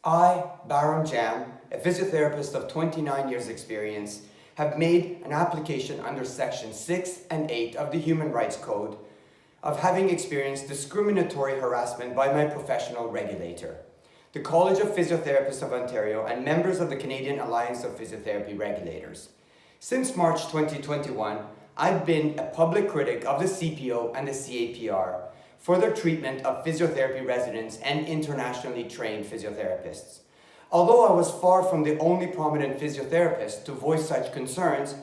I, Baron Jam, a physiotherapist of 29 years experience, have made an application under Section 6 and 8 of the Human Rights Code of having experienced discriminatory harassment by my professional regulator, the College of Physiotherapists of Ontario and members of the Canadian Alliance of Physiotherapy Regulators. Since March 2021, I've been a public critic of the CPO and the CAPR for their treatment of physiotherapy residents and internationally trained physiotherapists. Although I was far from the only prominent physiotherapist to voice such concerns,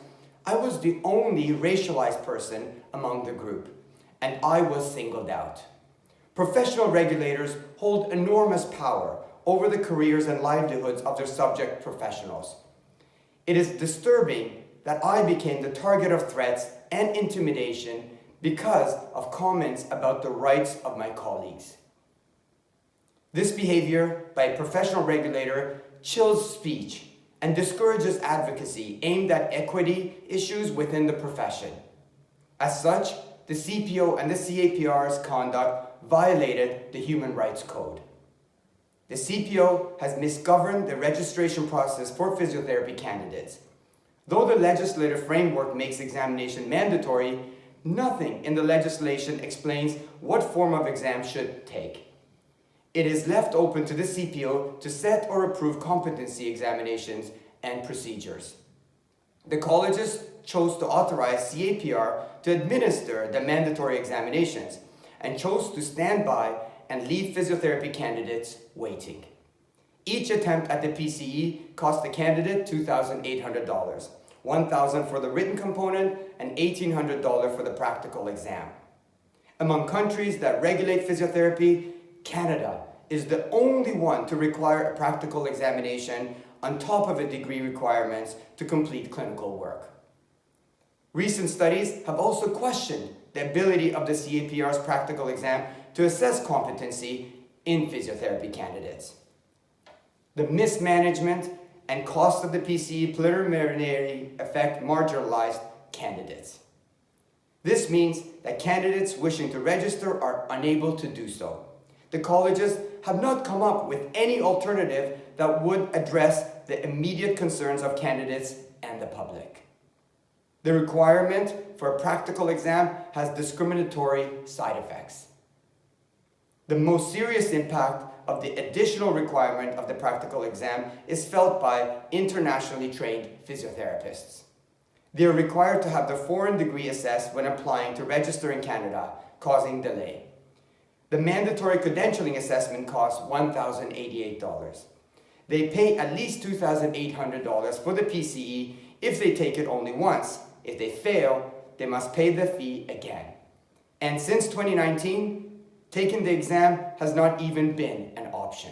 I was the only racialized person among the group, and I was singled out. Professional regulators hold enormous power over the careers and livelihoods of their subject professionals. It is disturbing that I became the target of threats and intimidation because of comments about the rights of my colleagues. This behavior by a professional regulator chills speech and discourages advocacy aimed at equity issues within the profession. As such, the CPO and the CAPR's conduct violated the Human Rights Code. The CPO has misgoverned the registration process for physiotherapy candidates. Though the legislative framework makes examination mandatory, nothing in the legislation explains what form of exam should take. It is left open to the CPO to set or approve competency examinations and procedures. The colleges chose to authorize CAPR to administer the mandatory examinations and chose to stand by and leave physiotherapy candidates waiting. Each attempt at the PCE cost the candidate $2,800, $1,000 for the written component and $1,800 for the practical exam. Among countries that regulate physiotherapy, Canada is the only one to require a practical examination on top of a degree requirements to complete clinical work. Recent studies have also questioned the ability of the CAPR's practical exam to assess competency in physiotherapy candidates. The mismanagement and cost of the PCE preliminary affect marginalized candidates. This means that candidates wishing to register are unable to do so. The colleges have not come up with any alternative that would address the immediate concerns of candidates and the public. The requirement for a practical exam has discriminatory side effects. The most serious impact of the additional requirement of the practical exam is felt by internationally trained physiotherapists. They are required to have their foreign degree assessed when applying to register in Canada, causing delay. The mandatory credentialing assessment costs $1,088. They pay at least $2,800 for the PCE if they take it only once. If they fail, they must pay the fee again. And since 2019, taking the exam has not even been an option.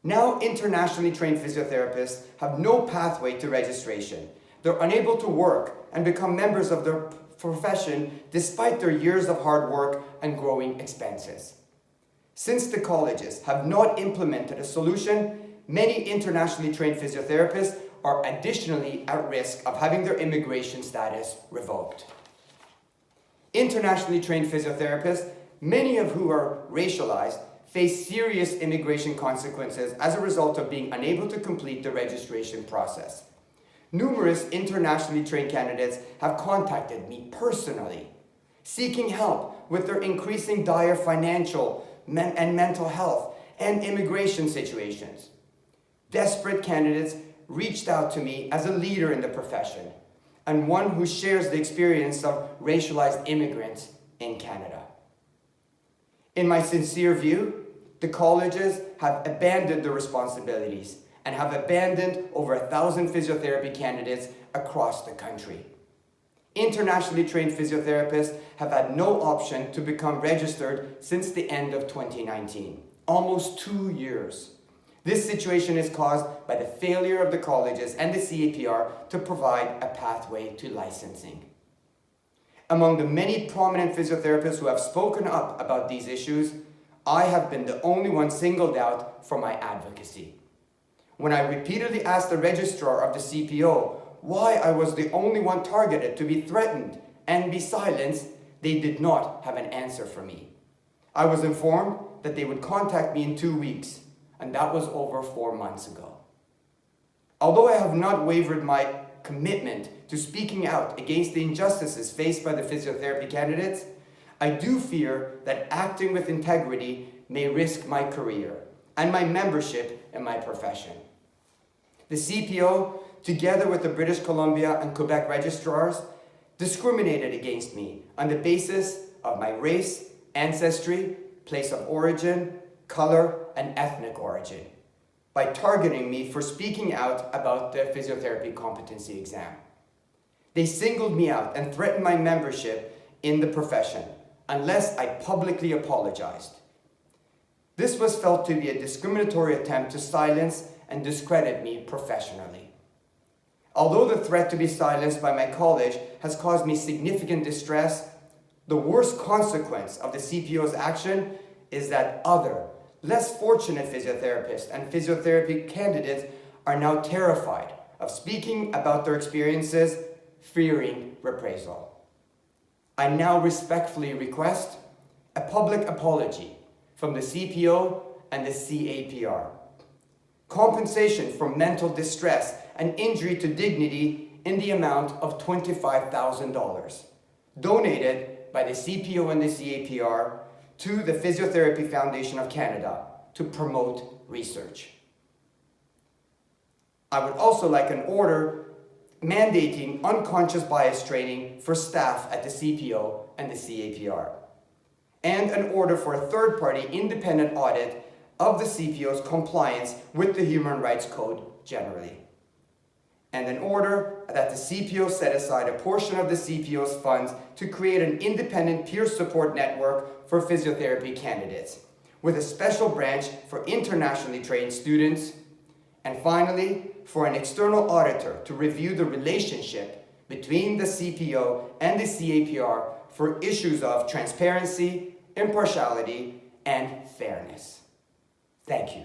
Now, internationally trained physiotherapists have no pathway to registration. They're unable to work and become members of their profession despite their years of hard work and growing expenses. Since the colleges have not implemented a solution, many internationally trained physiotherapists are additionally at risk of having their immigration status revoked. Internationally trained physiotherapists, many of whom are racialized, face serious immigration consequences as a result of being unable to complete the registration process. Numerous internationally trained candidates have contacted me personally, seeking help with their increasing dire financial and mental health and immigration situations. Desperate candidates reached out to me as a leader in the profession and one who shares the experience of racialized immigrants in Canada. In my sincere view, the colleges have abandoned their responsibilities and have abandoned over 1,000 physiotherapy candidates across the country. Internationally trained physiotherapists have had no option to become registered since the end of 2019, almost 2 years. This situation is caused by the failure of the colleges and the CAPR to provide a pathway to licensing. Among the many prominent physiotherapists who have spoken up about these issues, I have been the only one singled out for my advocacy. When I repeatedly asked the registrar of the CPO why I was the only one targeted to be threatened and be silenced, they did not have an answer for me. I was informed that they would contact me in 2 weeks. and that was over 4 months ago. Although I have not wavered my commitment to speaking out against the injustices faced by the physiotherapy candidates, I do fear that acting with integrity may risk my career and my membership in my profession. The CPO, together with the British Columbia and Quebec registrars, discriminated against me on the basis of my race, ancestry, place of origin, color, and ethnic origin, by targeting me for speaking out about the physiotherapy competency exam. They singled me out and threatened my membership in the profession unless I publicly apologized. This was felt to be a discriminatory attempt to silence and discredit me professionally. Although the threat to be silenced by my college has caused me significant distress, the worst consequence of the CPO's action is that other, less fortunate physiotherapists and physiotherapy candidates are now terrified of speaking about their experiences, fearing reprisal. I now respectfully request a public apology from the CPO and the CAPR. Compensation for mental distress and injury to dignity in the amount of $25,000, donated by the CPO and the CAPR to the Physiotherapy Foundation of Canada to promote research. I would also like an order mandating unconscious bias training for staff at the CPO and the CAPR, and an order for a third-party independent audit of the CPO's compliance with the Human Rights Code generally, and an order that the CPO set aside a portion of the CPO's funds to create an independent peer support network for physiotherapy candidates, with a special branch for internationally trained students, and finally, for an external auditor to review the relationship between the CPO and the CAPR for issues of transparency, impartiality, and fairness. Thank you.